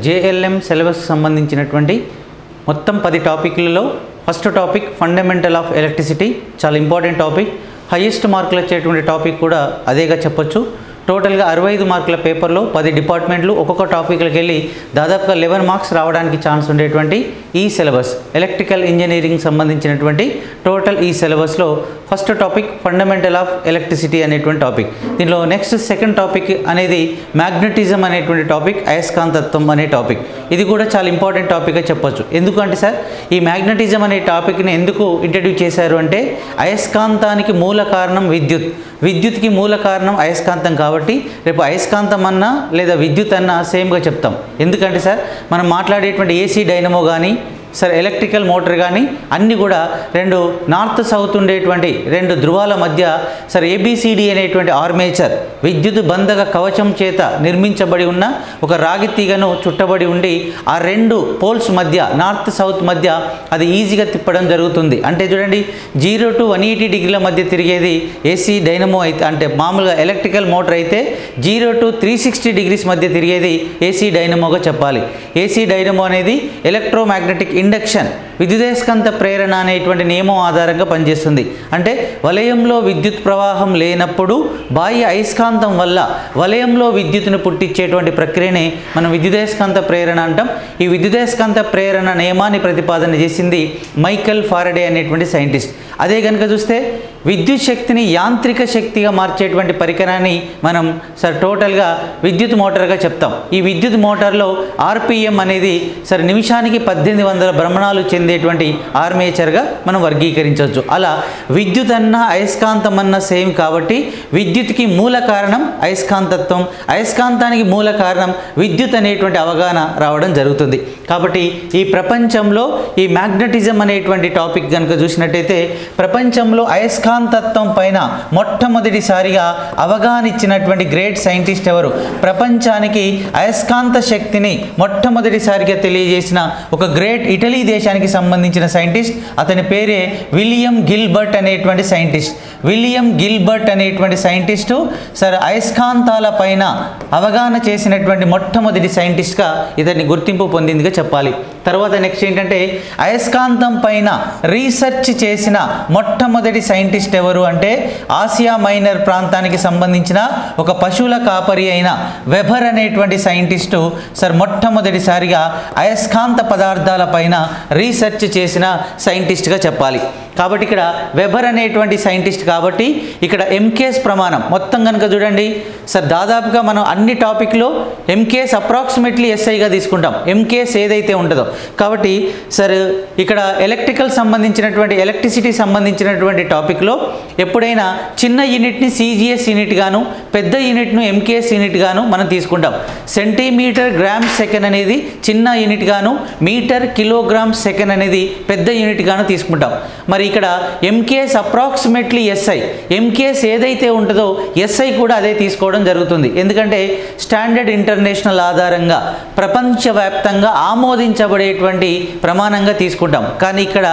JLM syllabus సంబంధించినటువంటి మొత్తం 10 టాపిక్లలో first topic fundamental of electricity, చాలా ఇంపార్టెంట్ టాపిక్. హైయెస్ట్ మార్కులు వచ్చేటువంటి టాపిక్ కూడా అదేగా చెప్పొచ్చు. టోటల్గా 65 మార్కుల పేపర్లో 10 డిపార్ట్మెంట్లు ఒక్కొక్క టాపిక్లకు వెళ్ళి దాదాపుగా 11 మార్క్స్ రావడానికి ఛాన్స్ ఉండేటువంటి ఈ సిలబస్ ఎలక్ట్రికల్ ఇంజనీరింగ్ సంబంధించినటువంటి టోటల్ ఈ సిలబస్లో first topic fundamental of electricity అనేటువంటి టాపిక్. దీనిలో నెక్స్ట్ సెకండ్ టాపిక్ అనేది మ్యాగ్నెటిజం అనేటువంటి టాపిక్, అయస్కాంతత్వం అనే టాపిక్. ఇది కూడా చాలా ఇంపార్టెంట్ టాపిక్గా చెప్పొచ్చు. ఎందుకంటే సార్ ఈ మ్యాగ్నెటిజం అనే టాపిక్ని ఎందుకు ఇంట్రడ్యూస్ చేశారు అంటే అయస్కాంతానికి మూల కారణం విద్యుత్, విద్యుత్కి మూల కారణం అయస్కాంతం కాబట్టి రేపు అయస్కాంతం అన్నా లేదా విద్యుత్ అన్నా సేమ్గా చెప్తాం. ఎందుకంటే సార్ మనం మాట్లాడేటువంటి ఏసీ డైనమో కానీ సార్ ఎలక్ట్రికల్ మోటార్ కానీ అన్నీ కూడా రెండు నార్త్ సౌత్ ఉండేటువంటి రెండు ధృవాల మధ్య సార్ ABCD అనేటువంటి ఆర్మేచర్ విద్యుత్ బంధక కవచం చేత నిర్మించబడి ఉన్న ఒక రాగి తీగను చుట్టబడి ఉండి ఆ రెండు పోల్స్ మధ్య నార్త్ సౌత్ మధ్య అది ఈజీగా తిప్పడం జరుగుతుంది. అంటే చూడండి 0 to 180 డిగ్రీల మధ్య తిరిగేది ఏసీ డైనమో అయితే, అంటే మామూలుగా ఎలక్ట్రికల్ మోటార్ అయితే 0 to 360 డిగ్రీస్ మధ్య తిరిగేది ఏసీ డైనమోగా చెప్పాలి. ఏసీ డైనమో అనేది ఎలక్ట్రోమాగ్నెటిక్ ఇండక్షన్ విద్యుదయస్కాంత ప్రేరణ అనేటువంటి నియమం ఆధారంగా పనిచేస్తుంది. అంటే వలయంలో విద్యుత్ ప్రవాహం లేనప్పుడు బాహ్య అయస్కాంతం వల్ల వలయంలో విద్యుత్తును పుట్టించేటువంటి ప్రక్రియనే మనం విద్యుదయస్కాంత ప్రేరణ అంటాం. ఈ విద్యుదయస్కాంత ప్రేరణ నియమాన్ని ప్రతిపాదన చేసింది మైకెల్ ఫారడే అనేటువంటి సైంటిస్ట్. అదే కనుక చూస్తే విద్యుత్ శక్తిని యాంత్రిక శక్తిగా మార్చేటువంటి పరికరాన్ని మనం సార్ టోటల్గా విద్యుత్ మోటార్గా చెప్తాం. ఈ విద్యుత్ మోటార్లో RPM అనేది సార్ నిమిషానికి 1800 భ్రమణాలు చెందేటువంటి ఆర్మేచర్గా మనం వర్గీకరించవచ్చు. అలా విద్యుత్ అన్న అయస్కాంతం అన్న సేమ్ కాబట్టి విద్యుత్కి మూల కారణం అయస్కాంతత్వం, అయస్కాంతానికి మూల కారణం విద్యుత్ అనేటువంటి అవగాహన రావడం జరుగుతుంది. కాబట్టి ఈ ప్రపంచంలో ఈ మ్యాగ్నెటిజం అనేటువంటి టాపిక్ కనుక చూసినట్టయితే ప్రపంచంలో అయస్కాంతత్వం పైన మొట్టమొదటిసారిగా అవగాహన ఇచ్చినటువంటి గ్రేట్ సైంటిస్ట్ ఎవరు? ప్రపంచానికి అయస్కాంత శక్తిని మొట్టమొదటిసారిగా తెలియజేసిన ఒక గ్రేట్ ఇటలీ దేశానికి సంబంధించిన సైంటిస్ట్, అతని పేరే విలియం గిల్బర్ట్ అనేటువంటి సైంటిస్ట్. విలియం గిల్బర్ట్ అనేటువంటి సైంటిస్టు సార్ అయస్కాంతాల పైన అవగాహన చేసినటువంటి మొట్టమొదటి సైంటిస్ట్గా ఇతన్ని గుర్తింపు పొందిందిగా చెప్పాలి. తర్వాత నెక్స్ట్ ఏంటంటే అయస్కాంతం పైన రీసెర్చ్ చేసిన మొట్టమొదటి సైంటిస్ట్ ఎవరు అంటే ఆసియా మైనర్ ప్రాంతానికి సంబంధించిన ఒక పశువుల కాపరి అయిన వెబర్ అనేటువంటి సైంటిస్టు సార్ మొట్టమొదటిసారిగా అయస్కాంత పదార్థాల పైన రీసెర్చ్ చేసిన సైంటిస్ట్గా చెప్పాలి. కాబట్టి ఇక్కడ వెబర్ అనేటువంటి సైంటిస్ట్ కాబట్టి ఇక్కడ ఎంకేస్ ప్రమాణం మొత్తం కనుక చూడండి సార్ దాదాపుగా మనం అన్ని టాపిక్లో ఎంకేస్ అప్రాక్సిమేట్లీ SIగా తీసుకుంటాం, ఎంకేస్ ఏదైతే ఉంటుందో. కాబట్టి సార్ ఇక్కడ ఎలక్ట్రికల్ సంబంధించినటువంటి ఎలక్ట్రిసిటీ సంబంధించినటువంటి టాపిక్లో ఎప్పుడైనా చిన్న యూనిట్ని CGS యూనిట్ గాను పెద్ద యూనిట్ను MKS యూనిట్ గాను మనం తీసుకుంటాం. సెంటీమీటర్ గ్రామ్ సెకండ్ అనేది చిన్న యూనిట్ గాను, మీటర్ కిలోగ్రామ్ సెకండ్ అనేది పెద్ద యూనిట్ గాను తీసుకుంటాం. మరి ఇక్కడ ఎంకేఎస్ అప్రాక్సిమేట్లీ SI, ఎంకేఎస్ ఏదైతే ఉంటుందో SI కూడా అదే తీసుకోవడం జరుగుతుంది. ఎందుకంటే స్టాండర్డ్ ఇంటర్నేషనల్ ఆధారంగా ప్రపంచవ్యాప్తంగా ఆమోదించబడేటువంటి ప్రమాణంగా తీసుకుంటాం. కానీ ఇక్కడ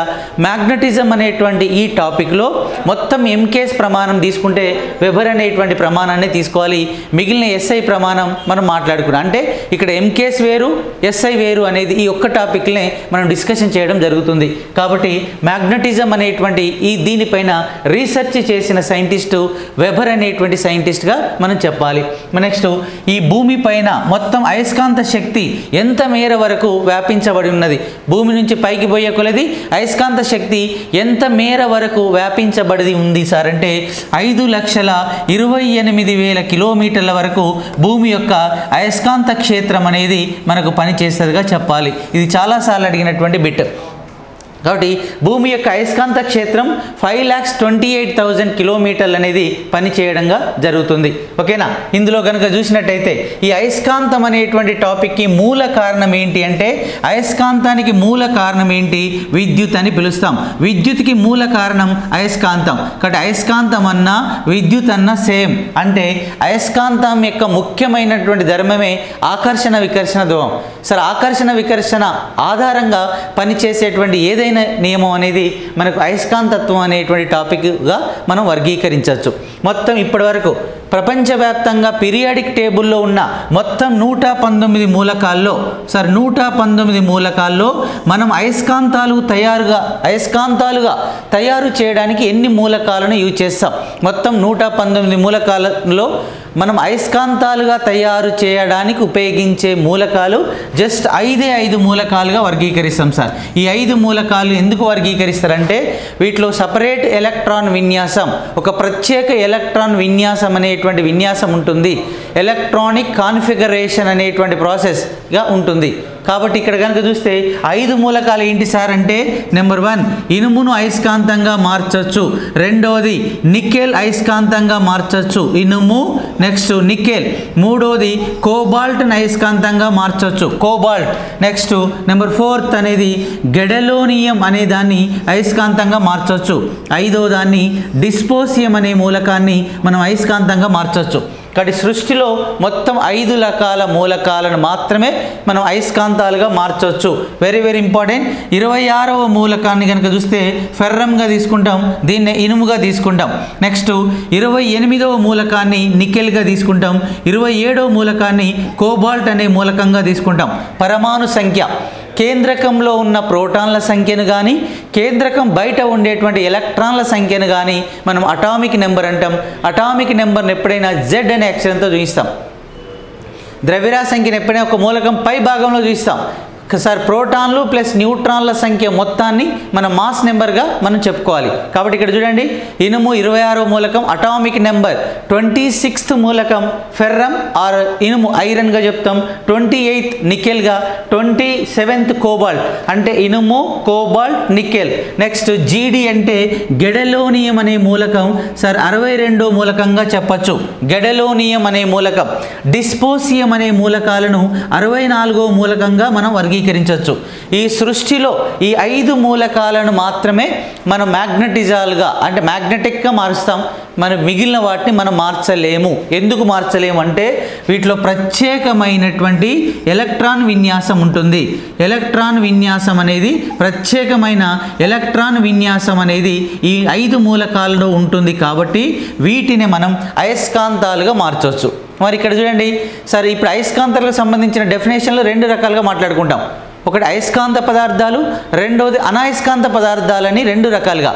మ్యాగ్నెటిజం అనేటువంటి ఈ టాపిక్లో మొత్తం ఎంకేఎస్ ప్రమాణం తీసుకుంటే వెబర్ అనేటువంటి ప్రమాణాన్ని తీసుకోవాలి. మిగిలిన SI ప్రమాణం మనం మాట్లాడుకున్నాం. అంటే ఇక్కడ ఎంకేఎస్ వేరు SI వేరు అనేది ఈ ఒక్క టాపిక్నే మనం డిస్కషన్ చేయడం జరుగుతుంది. కాబట్టి మ్యాగ్నెటిజం అనేటువంటి ఈ దీనిపైన రీసెర్చ్ చేసిన సైంటిస్టు వెబర్ అనేటువంటి సైంటిస్ట్గా మనం చెప్పాలి. నెక్స్ట్ ఈ భూమి పైన మొత్తం అయస్కాంత శక్తి ఎంత మేర వరకు వ్యాపించబడి ఉన్నది, భూమి నుంచి పైకి పోయే కొలది అయస్కాంత శక్తి ఎంత మేర వరకు వ్యాపించబడి ఉంది సార్ అంటే 5,28,000 కిలోమీటర్ల వరకు భూమి యొక్క అయస్కాంత క్షేత్రం అనేది మనకు పనిచేస్తుందిగా చెప్పాలి. ఇది చాలాసార్లు అడిగినటువంటి బిట్. కాబట్టి భూమి యొక్క అయస్కాంత క్షేత్రం 5,28,000 కిలోమీటర్లు అనేది పనిచేయడంగా జరుగుతుంది. ఓకేనా? ఇందులో కనుక చూసినట్టయితే ఈ అయస్కాంతం అనేటువంటి టాపిక్కి మూల కారణం ఏంటి అంటే అయస్కాంతానికి మూల కారణం ఏంటి? విద్యుత్ అని పిలుస్తాం. విద్యుత్కి మూల కారణం అయస్కాంతం. కాబట్టి అయస్కాంతం అన్నా విద్యుత్ అన్నా సేమ్. అంటే అయస్కాంతం యొక్క ముఖ్యమైనటువంటి ధర్మమే ఆకర్షణ వికర్షణ ధ్రువం. సార్ ఆకర్షణ వికర్షణ ఆధారంగా పనిచేసేటువంటి ఏదైనా నియమం అనేది మనకు అయస్కాంతత్వం అనేటువంటి టాపిక్గా మనం వర్గీకరించవచ్చు. మొత్తం ఇప్పటి వరకు ప్రపంచవ్యాప్తంగా పీరియాడిక్ టేబుల్లో ఉన్న మొత్తం 119 మూలకాల్లో 119 మూలకాల్లో మనం అయస్కాంతాలుగా తయారు చేయడానికి ఎన్ని మూలకాలను యూజ్ చేస్తాం? మొత్తం 119 మూలకాలలో మనం అయస్కాంతాలుగా తయారు చేయడానికి ఉపయోగించే మూలకాలు జస్ట్ 5 మూలకాలుగా వర్గీకరిస్తాం సార్. ఈ 5 మూలకాలు ఎందుకు వర్గీకరిస్తారంటే వీటిలో సపరేట్ ఎలక్ట్రాన్ విన్యాసం, ఒక ప్రత్యేక ఎలక్ట్రాన్ విన్యాసం అనేటువంటి విన్యాసం ఉంటుంది. ఎలక్ట్రానిక్ కాన్ఫిగరేషన్ అనేటువంటి ప్రాసెస్గా ఉంటుంది. కాబట్టి ఇక్కడ కనుక చూస్తే 5 మూలకాలు ఏంటి సార్ అంటే, నెంబర్ 1 ఇనుమును అయస్కాంతంగా మార్చవచ్చు. రెండవది నికెల్ అయస్కాంతంగా మార్చవచ్చు, ఇనుము నెక్స్ట్ నికెల్. మూడోది కోబాల్ట్ని అయస్కాంతంగా మార్చవచ్చు, కోబాల్ట్. నెక్స్ట్ నెంబర్ 4 అనేది గెడలోనియం అనే దాన్ని అయస్కాంతంగా మార్చవచ్చు. ఐదో దాన్ని డిస్పోసియం అనే మూలకాన్ని మనం అయస్కాంతంగా మార్చవచ్చు. కాబట్టి సృష్టిలో మొత్తం 5 రకాల మూలకాలను మాత్రమే మనం అయస్కాంతాలుగా మార్చవచ్చు. Very very important. 26వ మూలకాన్ని కనుక చూస్తే ఫెర్రంగా తీసుకుంటాం, దీన్ని ఇనుముగా తీసుకుంటాం. నెక్స్ట్ 28వ మూలకాన్ని నికెల్గా తీసుకుంటాం. 27వ మూలకాన్ని కోబాల్ట్ అనే మూలకంగా తీసుకుంటాం. పరమాణు సంఖ్య, కేంద్రకంలో ఉన్న ప్రోటాన్ల సంఖ్యను కానీ కేంద్రకం బయట ఉండేటువంటి ఎలక్ట్రాన్ల సంఖ్యను కానీ మనం అటామిక్ నెంబర్ అంటాం. అటామిక్ నెంబర్ని ఎప్పుడైనా Z అనే అక్షరంతో చూపిస్తాం. ద్రవ్యరాశి సంఖ్యను ఎప్పుడైనా ఒక మూలకం పై భాగంలో చూపిస్తాం. సార్ ప్రోటాన్లు ప్లస్ న్యూట్రాన్ల సంఖ్య మొత్తాన్ని మన మాస్ నెంబర్గా మనం చెప్పుకోవాలి. కాబట్టి ఇక్కడ చూడండి, ఇనుము 26వ మూలకం, అటామిక్ నెంబర్ 26th మూలకం ఫెర్రం ఆర్ ఇనుము ఐరన్గా చెప్తాం. 28th నికెల్గా, 27th కోబాల్ట్ అంటే ఇనుము కోబాల్ట్ నికెల్. నెక్స్ట్ జీడి అంటే గెడలోనియం అనే మూలకం సార్ 62వ మూలకంగా చెప్పచ్చు, గెడలోనియం అనే మూలకం. డిస్పోసియం అనే మూలకాలను 64వ మూలకంగా మనం వర్గీకరించవచ్చు. ఈ సృష్టిలో ఈ 5 మూలకాలను మాత్రమే మనం మ్యాగ్నెటిజాలుగా అంటే మ్యాగ్నెటిక్గా మారుస్తాం. మనం మిగిలిన వాటిని మనం మార్చలేము. ఎందుకు మార్చలేము అంటే వీటిలో ప్రత్యేకమైనటువంటి ఎలక్ట్రాన్ విన్యాసం ఉంటుంది. ఎలక్ట్రాన్ విన్యాసం అనేది ప్రత్యేకమైన ఎలక్ట్రాన్ విన్యాసం అనేది ఈ 5 మూలకాలలో ఉంటుంది. కాబట్టి వీటిని మనం అయస్కాంతాలుగా మార్చవచ్చు. మరి ఇక్కడ చూడండి సార్, ఇప్పుడు అయస్కాంతాలకు సంబంధించిన డెఫినేషన్లు 2 రకాలుగా మాట్లాడుకుంటాం. ఒకటి అయస్కాంత పదార్థాలు, రెండవది అనాయస్కాంత పదార్థాలని 2 రకాలుగా.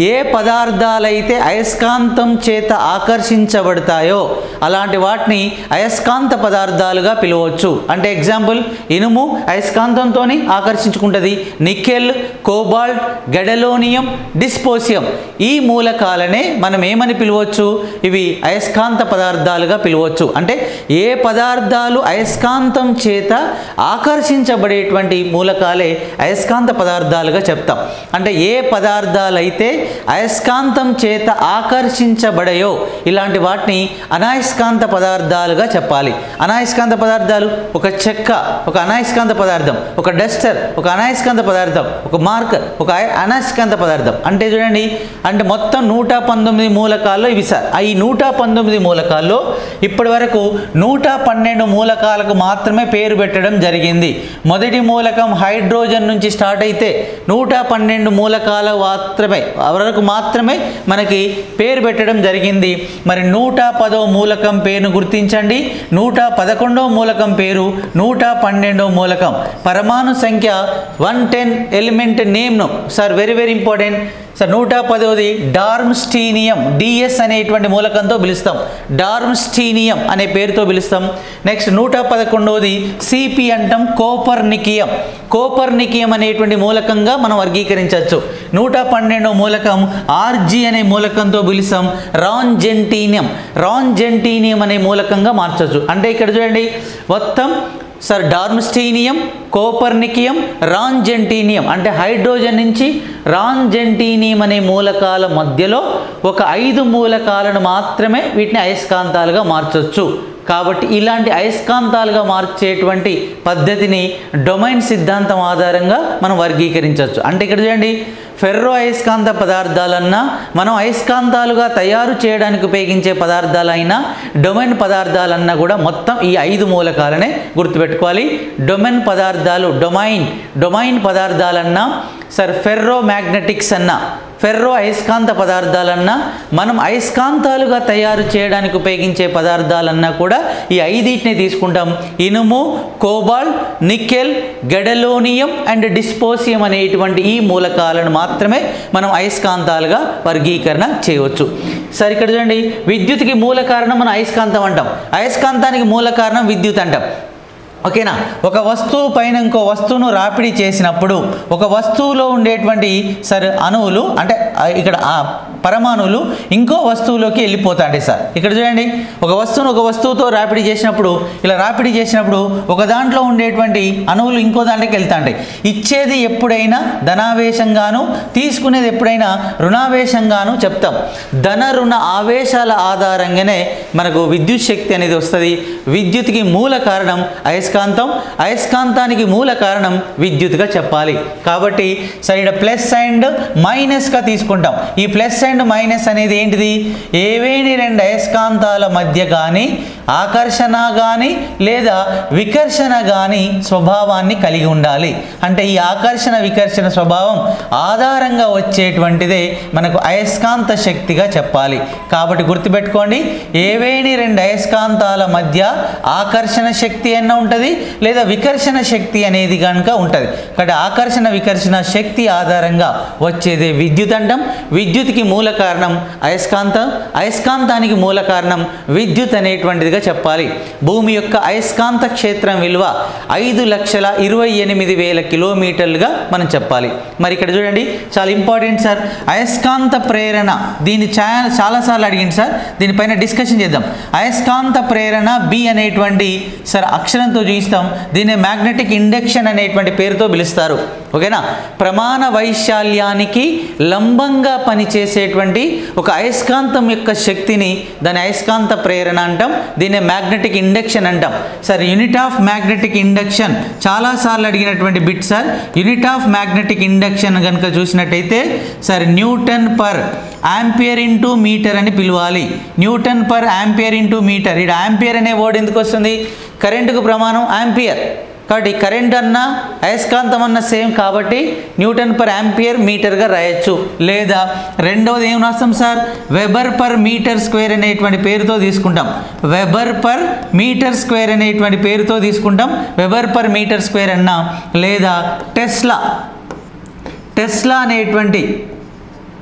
ఏ పదార్థాలైతే అయస్కాంతం చేత ఆకర్షించబడతాయో అలాంటి వాటిని అయస్కాంత పదార్థాలుగా పిలవచ్చు. అంటే ఎగ్జాంపుల్ ఇనుము అయస్కాంతంతో ఆకర్షించుకుంటుంది. నికెల్, కోబాల్ట్, గెడలోనియం, డిస్పోసియం ఈ మూలకాలనే మనం ఏమని పిలవచ్చు? ఇవి అయస్కాంత పదార్థాలుగా పిలవచ్చు. అంటే ఏ పదార్థాలు అయస్కాంతం చేత ఆకర్షించబడేటువంటి మూలకాలే అయస్కాంత పదార్థాలుగా చెప్తాం. అంటే ఏ పదార్థాలైతే అయస్కాంతం చేత ఆకర్షించబడయో ఇలాంటి వాటిని అనాయస్కాంత పదార్థాలుగా చెప్పాలి. అనాయస్కాంత పదార్థాలు ఒక చెక్క ఒక అనాయస్కాంత పదార్థం, ఒక డస్టర్ ఒక అనాయస్కాంత పదార్థం, ఒక మార్కర్ ఒక అనాయస్కాంత పదార్థం. అంటే చూడండి, అంటే మొత్తం 119 మూలకాల్లో ఇవి సార్. ఈ 119 మూలకాల్లో ఇప్పటి వరకు 112 మూలకాలకు మాత్రమే పేరు పెట్టడం జరిగింది. మొదటి మూలకం హైడ్రోజన్ నుంచి స్టార్ట్ అయితే 112 మూలకాల వరకు మాత్రమే మనకి పేరు పెట్టడం జరిగింది. మరి 110వ మూలకం పేరును గుర్తించండి. 111వ మూలకం పేరు, 112వ మూలకం. పరమాణు సంఖ్య 110 ఎలిమెంట్ నేమ్ను sir very very important sir. 110వది డార్మ్స్టీనియం, డిఎస్ అనేటువంటి మూలకంతో పిలుస్తాం. డార్మ్స్టీనియం అనే పేరుతో పిలుస్తాం. నెక్స్ట్ 111వది సిపి అంటాం, కోపర్నికియం. కోపర్నికియం అనేటువంటి మూలకంగా మనం వర్గీకరించవచ్చు. 112వ మూలకం ఆర్జీ అనే మూలకంతో పిలుస్తాం. రాంజెంటీనియం, రాంజెంటీనియం అనే మూలకంగా మార్చవచ్చు. అంటే ఇక్కడ చూడండి మొత్తం సార్ డార్మ్స్టీనియం, కోపర్నికియం, రాంజెంటీనియం అంటే హైడ్రోజన్ నుంచి రాంజెంటీనియం అనే మూలకాల మధ్యలో ఒక 5 మూలకాలను మాత్రమే వీటిని అయస్కాంతాలుగా మార్చవచ్చు. కాబట్టి ఇలాంటి అయస్కాంతాలుగా మార్చేటువంటి పద్ధతిని డొమైన్ సిద్ధాంతం ఆధారంగా మనం వర్గీకరించవచ్చు. అంటే ఇక్కడ చూడండి, ఫెర్రో అయస్కాంత పదార్థాలన్నా మనం అయస్కాంతాలుగా తయారు చేయడానికి ఉపయోగించే పదార్థాలైనా డొమైన్ పదార్థాలన్నా కూడా మొత్తం ఈ 5 మూలకాలనే గుర్తుపెట్టుకోవాలి. డొమైన్ పదార్థాలు డొమైన్ పదార్థాలన్నా సార్ ఫెర్రో మ్యాగ్నెటిక్స్ అన్న, ఫెర్రో అయస్కాంత పదార్థాలన్నా, మనం అయస్కాంతాలుగా తయారు చేయడానికి ఉపయోగించే పదార్థాలన్నా కూడా ఈ ఐదింటిని తీసుకుంటాం. ఇనుము, కోబాల్ట్, నికెల్, గెడలోనియం అండ్ డిస్పోసియం అనేటువంటి ఈ మూలకాలను మాత్రమే మనం అయస్కాంతాలుగా వర్గీకరణ చేయవచ్చు. సరే ఇక్కడ చూడండి, విద్యుత్కి మూల కారణం మనం అయస్కాంతం అంటాం, అయస్కాంతానికి మూల కారణం విద్యుత్ అంటాం. ఓకేనా. ఒక వస్తువు పైన ఇంకో వస్తువును రాపిడి చేసినప్పుడు ఒక వస్తువులో ఉండేటువంటి అణువులు అంటే ఇక్కడ పరమాణువులు ఇంకో వస్తువులోకి వెళ్ళిపోతాయి సార్. ఇక్కడ చూడండి, ఒక వస్తువును ఒక వస్తువుతో రాపిడి చేసినప్పుడు ఇలా రాపిడి చేసినప్పుడు ఒక దాంట్లో ఉండేటువంటి అణువులు ఇంకో దాంట్లోకి వెళ్తాయి. ఇచ్చేది ఎప్పుడైనా ధనావేశంగాను, తీసుకునేది ఎప్పుడైనా రుణావేశంగాను చెప్తాం. ధన రుణ ఆవేశాల ఆధారంగానే మనకు విద్యుత్ శక్తి అనేది వస్తుంది. విద్యుత్కి మూల కారణం అయస్కాంతం, అయస్కాంతానికి మూల కారణం విద్యుత్గా చెప్పాలి. కాబట్టి ఇక్కడ ప్లస్ అండ్ మైనస్గా తీసుకుంటాం. ఈ ప్లస్ అండ్ మైనస్ అనేది ఏంటిది? ఏవేని రెండు అయస్కాంతాల మధ్య కానీ ఆకర్షణ కానీ లేదా వికర్షణ కానీ స్వభావాన్ని కలిగి ఉండాలి. అంటే ఈ ఆకర్షణ వికర్షణ స్వభావం ఆధారంగా వచ్చేటువంటిదే మనకు అయస్కాంత శక్తిగా చెప్పాలి. కాబట్టి గుర్తుపెట్టుకోండి, ఏవేని రెండు అయస్కాంతాల మధ్య ఆకర్షణ శక్తి అన్న ఉంటుంది లేదా వికర్షణ శక్తి అనేది కనుక ఉంటుంది. కాబట్టి ఆకర్షణ వికర్షణ శక్తి ఆధారంగా వచ్చేదే విద్యుత్ అంటాం. విద్యుత్కి మూల కారణం అయస్కాంతం, అయస్కాంతానికి మూల కారణం విద్యుత్ అనేటువంటిదిగా చెప్పాలి. భూమి యొక్క అయస్కాంత క్షేత్రం విలువ 5,28,000 కిలోమీటర్లుగా మనం చెప్పాలి. మరి ఇక్కడ చూడండి, చాలా ఇంపార్టెంట్ సార్, అయస్కాంత ప్రేరణ. దీన్ని చాలాసార్లు అడిగింది సార్, దీనిపైన డిస్కషన్ చేద్దాం. అయస్కాంత ప్రేరణ బి అనేటువంటి అక్షరంతో చూస్తాం. దీన్ని మ్యాగ్నెటిక్ ఇండక్షన్ అనేటువంటి పేరుతో పిలుస్తారు. ఓకేనా. ప్రమాణ వైశాల్యానికి లంబంగా పనిచేసేటువంటి ఒక అయస్కాంతం యొక్క శక్తిని దాని అయస్కాంత ప్రేరణ అంటాం. దీన్ని మ్యాగ్నెటిక్ ఇండక్షన్ అంటాం. Sir unit of magnetic induction చాలాసార్లు అడిగినటువంటి bit sir. Unit of magnetic induction కనుక చూసినట్టయితే sir newton per ampere into metre అని పిలవాలి. Newton per ampere into metre. ఇక్కడ ఆంపియర్ అనే వర్డ్ ఎందుకు వస్తుంది? కరెంటుకు ప్రమాణం ఆంపియర్. కాబట్టి కరెంట్ అన్న అయస్కాంతం అన్న సేమ్ కాబట్టి న్యూటన్ పర్ ఆంపియర్ మీటర్గా రాయొచ్చు. లేదా రెండవది ఏం రాస్తాం sir? Weber per metre square అనేటువంటి పేరుతో తీసుకుంటాం. వెబర్ పర్ మీటర్ స్క్వేర్ అనేటువంటి పేరుతో తీసుకుంటాం. వెబర్ పర్ మీటర్ స్క్వేర్ అన్నా లేదా టెస్లా అనేటువంటి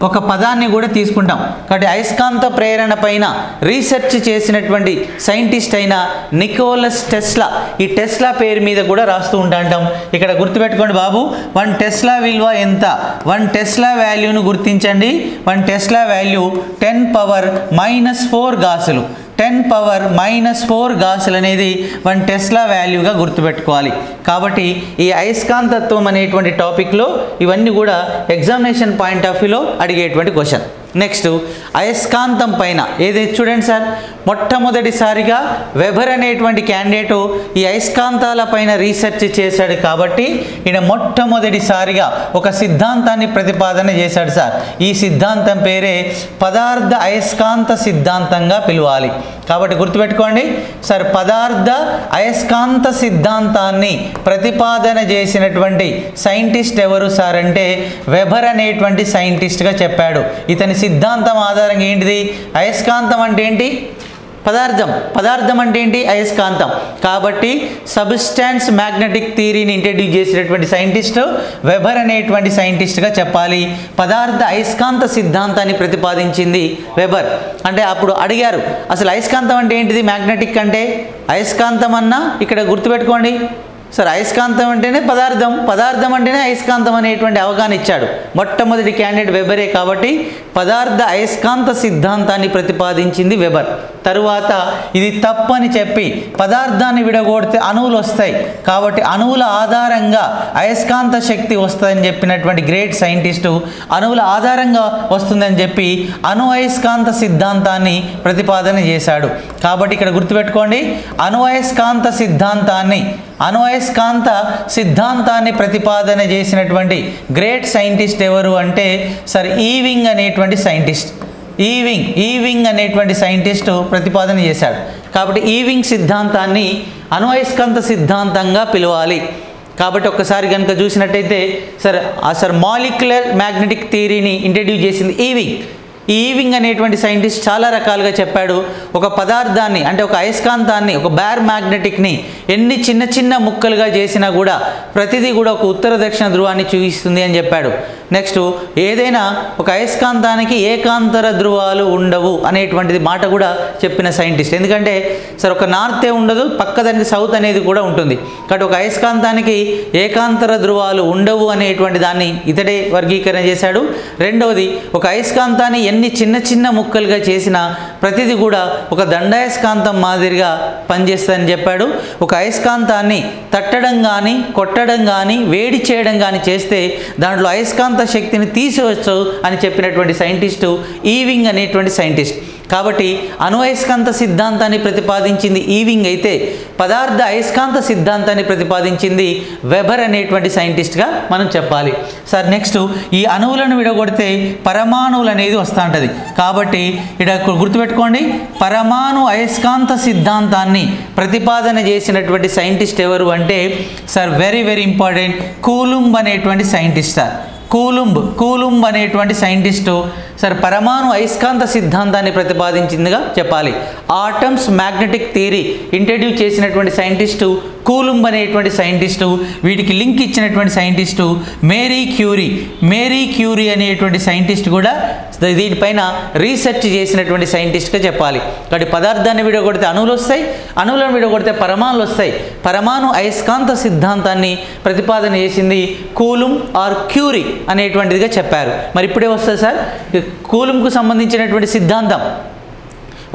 ఒక పదాన్ని కూడా తీసుకుంటాం. కాబట్టి అయస్కాంత ప్రేరణ పైన రీసెర్చ్ చేసినటువంటి సైంటిస్ట్ అయిన నికోలస్ టెస్లా, ఈ టెస్లా పేరు మీద కూడా రాస్తూ ఉంటాం. ఇక్కడ గుర్తుపెట్టుకోండి బాబు, 1 టెస్లా విలువ ఎంత? 1 టెస్లా వాల్యూను గుర్తించండి. 1 టెస్లా వాల్యూ 10⁻⁻4 గాసులు. 10⁻⁻4 గాసులు అనేది 1 టెస్లా వాల్యూగా గుర్తుపెట్టుకోవాలి. కాబట్టి ఈ అయస్కాంతత్వం అనేటువంటి టాపిక్లో ఇవన్నీ కూడా ఎగ్జామినేషన్ పాయింట్ ఆఫ్ వ్యూలో అడిగేటువంటి క్వశ్చన్. నెక్స్ట్ అయస్కాంతం పైన ఏదైతే చూడండి సార్, మొట్టమొదటిసారిగా వెబర్ అనేటువంటి క్యాండిడేటు ఈ అయస్కాంతాల పైన రీసెర్చ్ చేశాడు. కాబట్టి ఈయన మొట్టమొదటిసారిగా ఒక సిద్ధాంతాన్ని ప్రతిపాదన చేశాడు సార్. ఈ సిద్ధాంతం పేరే పదార్థ అయస్కాంత సిద్ధాంతంగా పిలవాలి. కాబట్టి గుర్తుపెట్టుకోండి సార్, పదార్థ అయస్కాంత సిద్ధాంతాన్ని ప్రతిపాదన చేసినటువంటి సైంటిస్ట్ ఎవరు సార్ అంటే వెబర్ అనేటువంటి సైంటిస్ట్గా చెప్పాడు. ఇతని సిద్ధాంతం ఆధారంగా ఏంటిది? అయస్కాంతం అంటే ఏంటి? పదార్థం. పదార్థం అంటే ఏంటి? అయస్కాంతం. కాబట్టి సబ్స్టాన్స్ మ్యాగ్నెటిక్ థియరీని ఇంట్రడ్యూస్ చేసినటువంటి సైంటిస్ట్ వెబర్ అనేటువంటి సైంటిస్ట్గా చెప్పాలి. పదార్థ అయస్కాంత సిద్ధాంతాన్ని ప్రతిపాదించింది వెబర్. అంటే అప్పుడు అడిగారు అసలు అయస్కాంతం అంటే ఏంటిది? మ్యాగ్నెటిక్ అంటే అయస్కాంతం అన్నా ఇక్కడ గుర్తుపెట్టుకోండి సార్, అయస్కాంతం అంటేనే పదార్థం, పదార్థం అంటేనే అయస్కాంతం అనేటువంటి అవగాహన ఇచ్చాడు. మొట్టమొదటి క్యాండిడేట్ వెబరే. కాబట్టి పదార్థ అయస్కాంత సిద్ధాంతాన్ని ప్రతిపాదించింది వెబర్. తరువాత ఇది తప్పని చెప్పి పదార్థాన్ని విడగొడితే అణువులు వస్తాయి, కాబట్టి అణువుల ఆధారంగా అయస్కాంత శక్తి వస్తుందని చెప్పినటువంటి గ్రేట్ సైంటిస్టు అణువుల ఆధారంగా వస్తుందని చెప్పి అణు అయస్కాంత సిద్ధాంతాన్ని ప్రతిపాదన చేశాడు. కాబట్టి ఇక్కడ గుర్తుపెట్టుకోండి, అణు అయస్కాంత సిద్ధాంతాన్ని ప్రతిపాదన చేసినటువంటి గ్రేట్ సైంటిస్ట్ ఎవరు అంటే సార్ ఈవింగ్ అనేటువంటి సైంటిస్ట్. ఈవింగ్ అనేటువంటి సైంటిస్టు ప్రతిపాదన చేశాడు. కాబట్టి ఈవింగ్ సిద్ధాంతాన్ని అణు అయస్కాంత సిద్ధాంతంగా పిలవాలి. కాబట్టి ఒక్కసారి కనుక చూసినట్టయితే సార్ మాలిక్యులర్ మ్యాగ్నెటిక్ థియరీని ఇంట్రడ్యూస్ చేసింది ఈవింగ్. ఈ ఈవింగ్ అనేటువంటి సైంటిస్ట్ చాలా రకాలుగా చెప్పాడు. ఒక పదార్థాన్ని అంటే ఒక అయస్కాంతాన్ని, ఒక బేర్ మ్యాగ్నెటిక్ని ఎన్ని చిన్న చిన్న ముక్కలుగా చేసినా కూడా ప్రతిదీ కూడా ఒక ఉత్తర దక్షిణ ధ్రువాన్ని చూపిస్తుంది అని చెప్పాడు. నెక్స్ట్ ఏదైనా ఒక అయస్కాంతానికి ఏకాంతర ధ్రువాలు ఉండవు అనేటువంటిది మాట కూడా చెప్పిన సైంటిస్ట్. ఎందుకంటే సార్ ఒక నార్తే ఉండదు, పక్కదానికి సౌత్ అనేది కూడా ఉంటుంది. కాబట్టి ఒక అయస్కాంతానికి ఏకాంతర ధ్రువాలు ఉండవు అనేటువంటి దాన్ని ఇతడే వర్గీకరణ చేశాడు. రెండవది ఒక అయస్కాంతాన్ని ఎన్ని చిన్న చిన్న ముక్కలుగా చేసినా ప్రతిదీ కూడా ఒక దండాయస్కాంతం మాదిరిగా పనిచేస్తుందని చెప్పాడు. ఒక అయస్కాంతాన్ని తట్టడం కానీ కొట్టడం కానీ వేడి చేయడం కానీ చేస్తే దాంట్లో అయస్కాంత శక్తిని తీసివచ్చు అని చెప్పినటువంటి సైంటిస్టు ఈవింగ్ అనేటువంటి సైంటిస్ట్. కాబట్టి అణుఅయస్కాంత సిద్ధాంతాన్ని ప్రతిపాదించింది ఈవింగ్ అయితే పదార్థ అయస్కాంత సిద్ధాంతాన్ని ప్రతిపాదించింది వెబర్ అనేటువంటి సైంటిస్ట్గా మనం చెప్పాలి. సార్ నెక్స్ట్ ఈ అణువులను విడగొడితే పరమాణువులు అనేది వస్తూ ఉంటుంది. కాబట్టి ఇక్కడ గుర్తుపెట్టుకోండి, పరమాణు అయస్కాంత సిద్ధాంతాన్ని ప్రతిపాదన చేసినటువంటి సైంటిస్ట్ ఎవరు అంటే sir very very important coulomb అనేటువంటి సైంటిస్ట్. సార్ కూలుంబ్ అనేటువంటి సైంటిస్టు సార్ పరమాణు అయస్కాంత సిద్ధాంతాన్ని ప్రతిపాదించిందిగా చెప్పాలి. ఆటమ్స్ మ్యాగ్నెటిక్ థియరీ ఇంట్రడ్యూస్ చేసినటువంటి సైంటిస్టు కూలుంబ్ అనేటువంటి సైంటిస్టు. వీటికి లింక్ ఇచ్చినటువంటి సైంటిస్టు మేరీ క్యూరీ అనేటువంటి సైంటిస్ట్ కూడా దీనిపైన రీసెర్చ్ చేసినటువంటి సైంటిస్ట్గా చెప్పాలి. కాబట్టి పదార్థాన్ని విడగొడితే అణువులు వస్తాయి, అణువులను విడగొడితే పరమాణులు వస్తాయి. పరమాణు అయస్కాంత సిద్ధాంతాన్ని ప్రతిపాదన చేసింది కూలుంబ్ ఆర్ క్యూరీ అనేటువంటిదిగా చెప్పారు. మరి ఇప్పుడే వస్తుంది సార్ కూలుంబ్కు సంబంధించినటువంటి సిద్ధాంతం.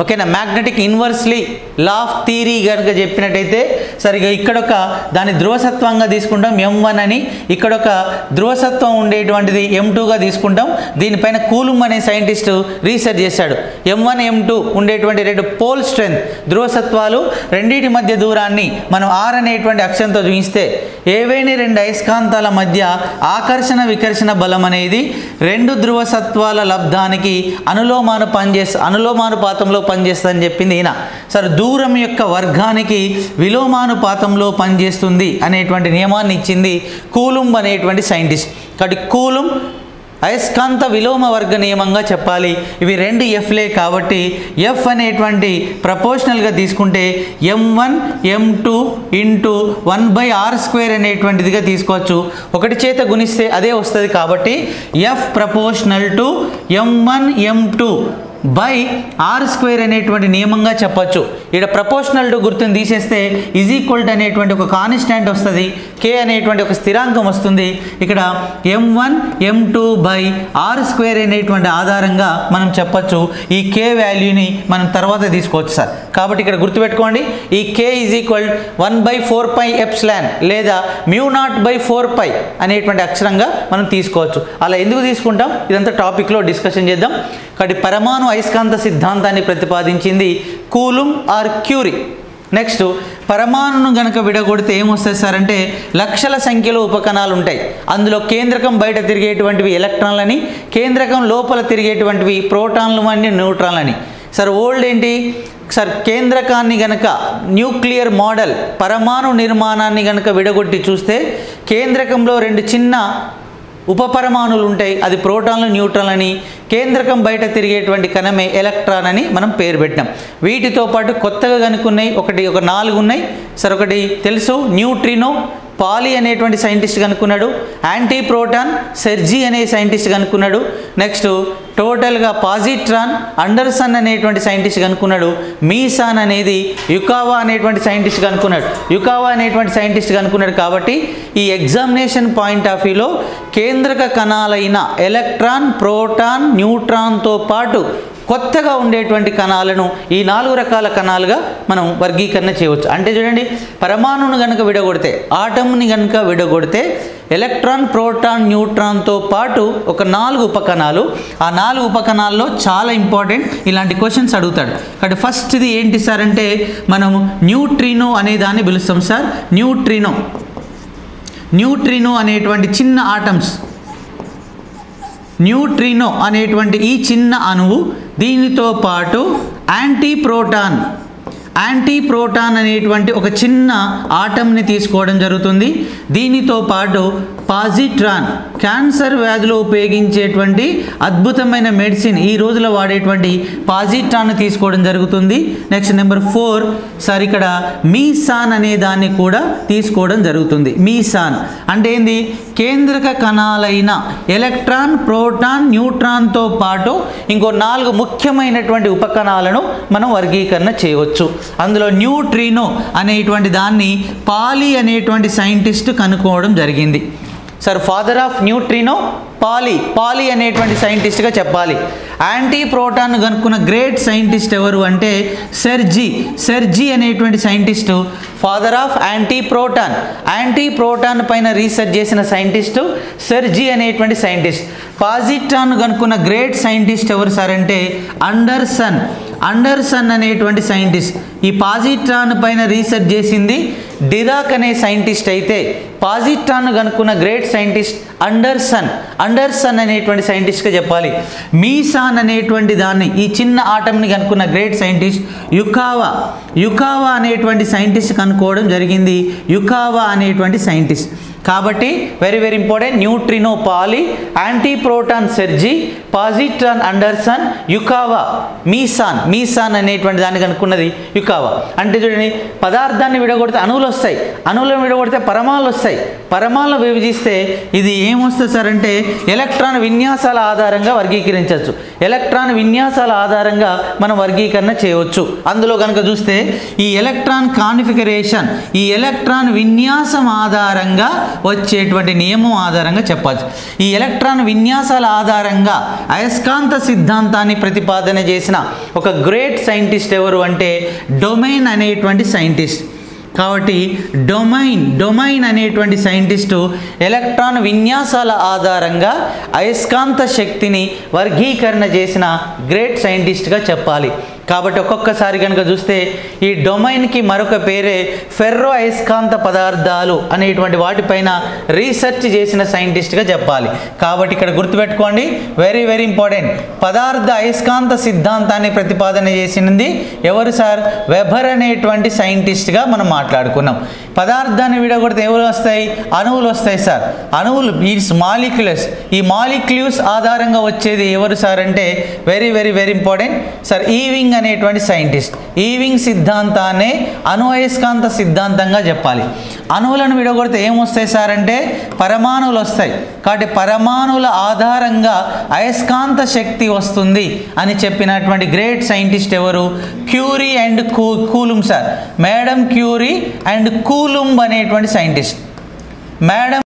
ఓకేనా, magnetic inversely law of theory కనుక చెప్పినట్టయితే సరిగా ఇక్కడొక దాని ధ్రువసత్వంగా తీసుకుంటాం M1 అని, ఇక్కడొక ధ్రువసత్వం ఉండేటువంటిది M2గా తీసుకుంటాం. దీనిపైన కూలుంబ్ అనే సైంటిస్ట్ రీసెర్చ్ చేశాడు. M1 M2 ఉండేటువంటి రెండు పోల్ స్ట్రెంత్ ధ్రువసత్వాలు రెండింటి మధ్య దూరాన్ని మనం R అనేటువంటి అక్షరంతో చూపిస్తే ఏవైనా రెండు అయస్కాంతాల మధ్య ఆకర్షణ వికర్షణ బలం అనేది రెండు ధ్రువసత్వాల లబ్ధానికి అనులోమానుపాతంలో పనిచేస్తుందని చెప్పింది ఈయన. సార్ దూరం యొక్క వర్గానికి విలోమానుపాతంలో పనిచేస్తుంది అనేటువంటి నియమాన్ని ఇచ్చింది కూలుంబ్ అనేటువంటి సైంటిస్ట్. కాబట్టి కూలుంబ్ అయస్కాంత విలోమ వర్గ నియమంగా చెప్పాలి. ఇవి రెండు ఎఫ్లే కాబట్టి ఎఫ్ అనేటువంటి ప్రపోర్షనల్గా తీసుకుంటే M1 M2 ఇంటూ 1/r² అనేటువంటిదిగా తీసుకోవచ్చు. ఒకటి చేత గుణిస్తే అదే వస్తుంది. కాబట్టి F proportional to M1 M2 r² అనేటువంటి నియమంగా చెప్పచ్చు. ఇక్కడ ప్రపోర్షనల్ టు గుర్తుని తీసేస్తే ఈక్వల్ టు అనేటువంటి ఒక కాన్స్టాంట్ వస్తుంది, k అనేటువంటి ఒక స్థిరాంకం వస్తుంది. ఇక్కడ M1 M2 r² అనేటువంటి ఆధారంగా మనం చెప్పచ్చు. ఈ k వాల్యూని మనం తర్వాత తీసుకోవచ్చు సార్. కాబట్టి ఇక్కడ గుర్తుపెట్టుకోండి, ఈ k ఈక్వల్ 1/4πε లేదా μ0/4π అనేటువంటి అక్షరంగా మనం తీసుకోవచ్చు. అలా ఎందుకు తీసుకుంటాం ఇదంతా టాపిక్లో డిస్కషన్ చేద్దాం. కాబట్టి పరమాణు అయస్కాంత సిద్ధాంతాన్ని ప్రతిపాదించింది కూలుంబ్ ఆర్ క్యూరీ. నెక్స్ట్ పరమాణును గనక విడగొడితే ఏమొస్తుంది సార్ అంటే లక్షల సంఖ్యలో ఉపకణాలు ఉంటాయి. అందులో కేంద్రకం బయట తిరిగేటువంటివి ఎలక్ట్రాన్లని, కేంద్రకం లోపల తిరిగేటువంటివి ప్రోటాన్లు అని న్యూట్రాన్లని. సార్ ఓల్డ్ ఏంటి సార్ కేంద్రకాన్ని గనక న్యూక్లియర్ మోడల్ పరమాణు నిర్మాణాన్ని గనక విడగొట్టి చూస్తే కేంద్రకంలో రెండు చిన్న ఉపపరమాణువులు ఉంటాయి, అది ప్రోటాన్లు న్యూట్రాన్లు అని. కేంద్రకం బయట తిరిగేటువంటి కణమే ఎలక్ట్రాన్ అని మనం పేరు పెట్టాం. వీటితో పాటు కొత్తగా కనుక్కున్నాయి ఒక 4 ఉన్నాయి సార్. ఒకటి తెలుసు న్యూట్రినో, పాలీ అనేటువంటి సైంటిస్ట్ కనుక్కున్నాడు. యాంటీ ప్రోటాన్ సెర్జీ అనే సైంటిస్ట్ కనుక్కున్నాడు. నెక్స్ట్ టోటల్గా పాజిట్రాన్ అండర్సన్ అనేటువంటి సైంటిస్ట్ కనుక్కున్నాడు. మీసాన్ అనేది యుకావా అనేటువంటి సైంటిస్ట్ కనుక్కున్నాడు. కాబట్టి ఈ ఎగ్జామినేషన్ పాయింట్ ఆఫ్ వ్యూలో కేంద్రక కణాలైన ఎలక్ట్రాన్, ప్రోటాన్, న్యూట్రాన్తో పాటు కొత్తగా ఉండేటువంటి కణాలను ఈ 4 రకాల కణాలుగా మనం వర్గీకరణ చేయవచ్చు. అంటే చూడండి, పరమాణువును కనుక విడగొడితే, ఆటంని కనుక విడగొడితే ఎలక్ట్రాన్, ప్రోటాన్, న్యూట్రాన్తో పాటు ఒక 4 ఉపకణాలు. ఆ 4 ఉపకణాల్లో చాలా ఇంపార్టెంట్ ఇలాంటి క్వశ్చన్స్ అడుగుతాడు. కాబట్టి ఫస్ట్ది ఏంటి సార్ అంటే మనం న్యూట్రినో అనే దాన్ని పిలుస్తాం సార్. న్యూట్రినో అనేటువంటి చిన్న ఆటమ్స్, న్యూట్రినో అనేటువంటి ఈ చిన్న అణువు, దీనితో పాటు యాంటీ యాంటీ ప్రోటాన్ అనేటువంటి ఒక చిన్న ఆటంని తీసుకోవడం జరుగుతుంది. దీనితో పాటు పాజిట్రాన్ క్యాన్సర్ వ్యాధిలో ఉపయోగించేటువంటి అద్భుతమైన మెడిసిన్, ఈ రోజులో వాడేటువంటి పాజిట్రాన్ తీసుకోవడం జరుగుతుంది. నెక్స్ట్ నెంబర్ 4 సార్ ఇక్కడ మీసాన్ అనే దాన్ని కూడా తీసుకోవడం జరుగుతుంది. మీసాన్ అంటే ఏంది? కేంద్రక కణాలైన ఎలక్ట్రాన్, ప్రోటాన్, న్యూట్రాన్తో పాటు ఇంకో 4 ముఖ్యమైనటువంటి ఉపకణాలను మనం వర్గీకరణ చేయవచ్చు. అందులో న్యూట్రినో అనేటువంటి దాన్ని పాలీ అనేటువంటి సైంటిస్ట్ కనుక్కోవడం జరిగింది. Sir father of neutrino Pauli అనేటువంటి సైంటిస్ట్గా చెప్పాలి. యాంటీ ప్రోటాన్ కనుక్కున్న గ్రేట్ సైంటిస్ట్ ఎవరు అంటే సెర్జీ అనేటువంటి scientist father of anti proton పైన రీసెర్చ్ చేసిన సైంటిస్టు సెర్జీ అనేటువంటి సైంటిస్ట్. పాజిట్రాన్ కనుక్కున్న గ్రేట్ సైంటిస్ట్ ఎవరు సార్ అంటే అండర్సన్ అనేటువంటి సైంటిస్ట్. ఈ పాజిట్రాన్ పైన రీసెర్చ్ చేసింది డిరాక్ అనే సైంటిస్ట్ అయితే పాజిట్రాన్ కనుక్కున్న గ్రేట్ సైంటిస్ట్ అండర్సన్ అనేటువంటి సైంటిస్ట్గా చెప్పాలి. మీసాన్ అనేటువంటి దాన్ని, ఈ చిన్న ఆటంని కనుక్కున్న గ్రేట్ సైంటిస్ట్ యుకావా అనేటువంటి సైంటిస్ట్ కనుక్కోవడం జరిగింది. యుకావా అనేటువంటి సైంటిస్ట్. కాబట్టి very very important. Neutrino Pauli, anti proton సెర్జీ, పాజిట్రాన్ అండర్సన్, యుకావా మీసాన్ అనేటువంటి దాన్ని కనుక్కున్నది యుకావా. అంటే చూడండి, పదార్థాన్ని విడగొడితే అణువులు వస్తాయి, అణువులను విడగొడితే పరమాణులు వస్తాయి, పరమాణులు విభజిస్తే ఇది ఏమొస్తుంది సార్ అంటే ఎలక్ట్రాన్ విన్యాసాల ఆధారంగా వర్గీకరించవచ్చు. ఎలక్ట్రాన్ విన్యాసాల ఆధారంగా మనం వర్గీకరణ చేయవచ్చు. అందులో కనుక చూస్తే ఈ ఎలక్ట్రాన్ కాన్ఫిగరేషన్, ఈ ఎలక్ట్రాన్ విన్యాసం ఆధారంగా వచ్చేటువంటి నియమం ఆధారంగా చెప్పచ్చు. ఈ ఎలక్ట్రాన్ విన్యాసాల ఆధారంగా అయస్కాంత సిద్ధాంతాన్ని ప్రతిపాదన చేసిన ఒక గ్రేట్ సైంటిస్ట్ ఎవరు అంటే డొమైన్ అనేటువంటి సైంటిస్ట్. కాబట్టి డొమైన్ అనేటువంటి సైంటిస్టు ఎలక్ట్రాన్ విన్యాసాల ఆధారంగా అయస్కాంత శక్తిని వర్గీకరణ చేసిన గ్రేట్ సైంటిస్ట్గా చెప్పాలి. కాబట్టి ఒక్కొక్కసారి కనుక చూస్తే ఈ డొమైన్కి మరొక పేరే ఫెర్రో అయస్కాంత పదార్థాలు అనేటువంటి వాటిపైన రీసెర్చ్ చేసిన సైంటిస్ట్గా చెప్పాలి. కాబట్టి ఇక్కడ గుర్తుపెట్టుకోండి, వెరీ వెరీ ఇంపార్టెంట్. పదార్థ అయస్కాంత సిద్ధాంతాన్ని ప్రతిపాదన చేసినది ఎవరు సార్? వెబర్ అనేటువంటి సైంటిస్ట్గా మనం మాట్లాడుకున్నాం. పదార్థాన్ని విడగొడితే ఎవరు వస్తాయి? అణువులు వస్తాయి సార్. అణువులు ఈస్ మాలిక్యులస్. ఈ మాలిక్యూల్స్ ఆధారంగా వచ్చేది ఎవరు సార్ అంటే very very very important sir Ewing అనేటువంటి సైంటిస్ట్. ఈవింగ్ సిద్ధాంతాన్ని అణు అయస్కాంత సిద్ధాంతంగా చెప్పాలి. అణువులను విడగొడితే ఏమొస్తాయి సార్ అంటే పరమాణువులు వస్తాయి. కాబట్టి పరమాణువుల ఆధారంగా అయస్కాంత శక్తి వస్తుంది అని చెప్పినటువంటి గ్రేట్ సైంటిస్ట్ ఎవరు? Curie and coulomb sir. Madam Curie and coulomb అనేటువంటి సైంటిస్ట్. మేడం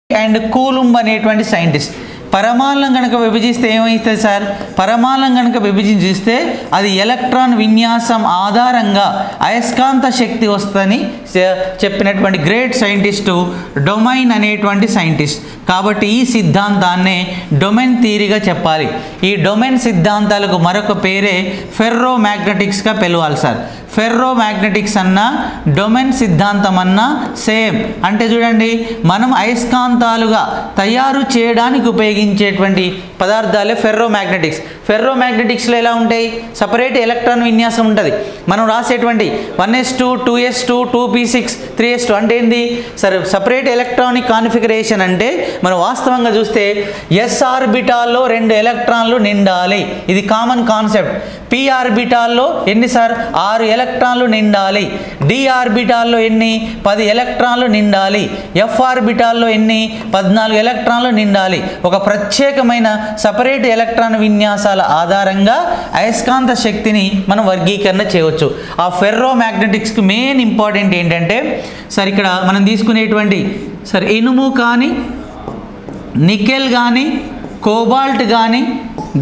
అండ్ కూలుంబ్ అనేటువంటి సైంటిస్ట్. పరమాణులను కనుక విభజిస్తే ఏమవుతుంది సార్? పరమాణులను కనుక విభజిస్తే అది ఎలక్ట్రాన్ విన్యాసం ఆధారంగా అయస్కాంత శక్తి వస్తుందని చెప్పినటువంటి గ్రేట్ సైంటిస్టు డొమైన్ అనేటువంటి సైంటిస్ట్. కాబట్టి ఈ సిద్ధాంతాన్నే డొమైన్ థియరీగా చెప్పాలి. ఈ డొమైన్ సిద్ధాంతాలకు మరొక పేరే ఫెర్రో మ్యాగ్నెటిక్స్గా పిలవాలి సార్. ఫెర్రో మ్యాగ్నెటిక్స్ అన్నా డొమైన్ సిద్ధాంతం అన్నా సేమ్. అంటే చూడండి, మనం అయస్కాంతాలుగా తయారు చేయడానికి ఉపయోగించేటువంటి పదార్థాలే ఫెర్రో మ్యాగ్నెటిక్స్. ఫెర్రో మ్యాగ్నెటిక్స్లో ఎలా ఉంటాయి? సపరేట్ ఎలక్ట్రాన్ విన్యాసం ఉంటుంది. మనం రాసేటువంటి 1s2 2s2 2p6 3s2 అంటే ఏంది సరే? సపరేట్ ఎలక్ట్రానిక్ కాన్ఫిగరేషన్ అంటే మనం వాస్తవంగా చూస్తే ఎస్ ఆర్బిటాల్లో 2 ఎలక్ట్రాన్లు నిండాలి. ఇది కామన్ కాన్సెప్ట్. పి ఆర్బిటాల్లో ఎన్ని సార్? 6 ఎలక్ట్రాన్లు నిండాలి. డి ఆర్బిటాల్లో ఎన్ని? 10 ఎలక్ట్రాన్లు నిండాలి. ఎఫ్ ఆర్బిటాల్లో ఎన్ని? 14 ఎలక్ట్రాన్లు నిండాలి. ఒక ప్రత్యేకమైన సపరేట్ ఎలక్ట్రాన్ విన్యాసాల ఆధారంగా అయస్కాంత శక్తిని మనం వర్గీకరణ చేయవచ్చు. ఆ ఫెర్రో మ్యాగ్నెటిక్స్కి మెయిన్ ఇంపార్టెంట్ ఏంటంటే సార్ ఇక్కడ మనం తీసుకునేటువంటి సార్ ఇనుము కానీ, నికెల్ కానీ, కోబాల్ట్ కానీ,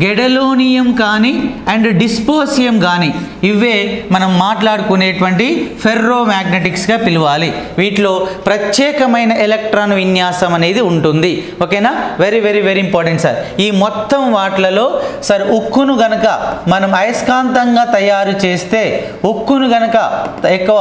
గెడలోనియం కానీ అండ్ డిస్పోసియం కానీ ఇవే మనం మాట్లాడుకునేటువంటి ఫెర్రో మ్యాగ్నెటిక్స్గా పిలవాలి. వీటిలో ప్రత్యేకమైన ఎలక్ట్రాన్ విన్యాసం అనేది ఉంటుంది. ఓకేనా? Very very very important sir. ఈ మొత్తం వాటిలలో సార్ ఉక్కును గనక మనం అయస్కాంతంగా తయారు చేస్తే, ఉక్కును గనక ఎక్కువ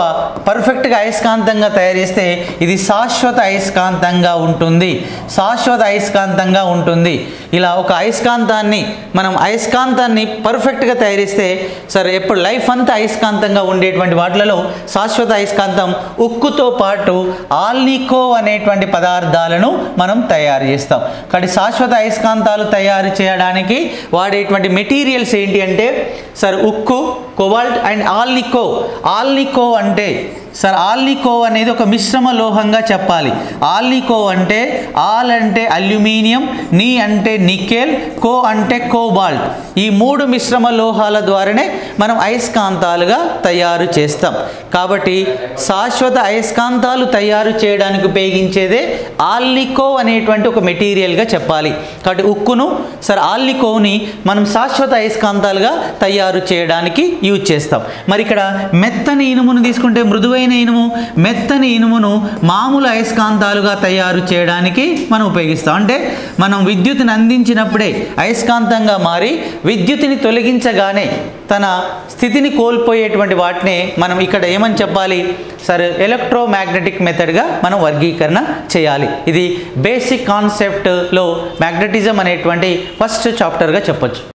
పర్ఫెక్ట్గా అయస్కాంతంగా తయారు చేస్తే ఇది శాశ్వత అయస్కాంతంగా ఉంటుంది. శాశ్వత అయస్కాంతంగా ఉంటుంది. ఇలా ఒక అయస్కాంతాన్ని మనం అయస్కాంతాన్ని పర్ఫెక్ట్గా తయారిస్తే సార్ ఎప్పుడు లైఫ్ అంతా అయస్కాంతంగా ఉండేటువంటి వాటిలలో శాశ్వత అయస్కాంతం ఉక్కుతో పాటు ఆల్నికో అనేటువంటి పదార్థాలను మనం తయారు చేస్తాం. కాబట్టి శాశ్వత అయస్కాంతాలు తయారు చేయడానికి వాడేటువంటి మెటీరియల్స్ ఏంటి అంటే సార్ ఉక్కు, కోబాల్ట్ అండ్ ఆల్నికో. ఆల్నికో అంటే సార్ ఆల్నికో అనేది ఒక మిశ్రమ లోహంగా చెప్పాలి. ఆల్నికో అంటే ఆల్ అంటే అల్యూమినియం, నీ అంటే నికెల్, కో అంటే కోబాల్ట్. ఈ మూడు మిశ్రమ లోహాల ద్వారానే మనం అయస్కాంతాలుగా తయారు చేస్తాం. కాబట్టి శాశ్వత అయస్కాంతాలు తయారు చేయడానికి ఉపయోగించేదే ఆల్నికో అనేటువంటి ఒక మెటీరియల్గా చెప్పాలి. కాబట్టి ఉక్కును సార్ ఆల్నికోని మనం శాశ్వత అయస్కాంతాలుగా తయారు చేయడానికి యూజ్ చేస్తాం. మరి ఇక్కడ మెత్తని ఇనుమును తీసుకుంటే మృదువైన ఇనుము, మెత్తని ఇనుమును మామూలు అయస్కాంతాలుగా తయారు చేయడానికి మనం ఉపయోగిస్తాం. అంటే మనం విద్యుత్తుని అందించినప్పుడే అయస్కాంతంగా మారి విద్యుత్తుని తొలగించగానే తన స్థితిని కోల్పోయేటువంటి వాటిని మనం ఇక్కడ ఏమని చెప్పాలి సరే ఎలక్ట్రోమాగ్నెటిక్ మెథడ్గా మనం వర్గీకరణ చేయాలి. ఇది బేసిక్ కాన్సెప్ట్లో మ్యాగ్నెటిజం అనేటువంటి ఫస్ట్ చాప్టర్గా చెప్పొచ్చు.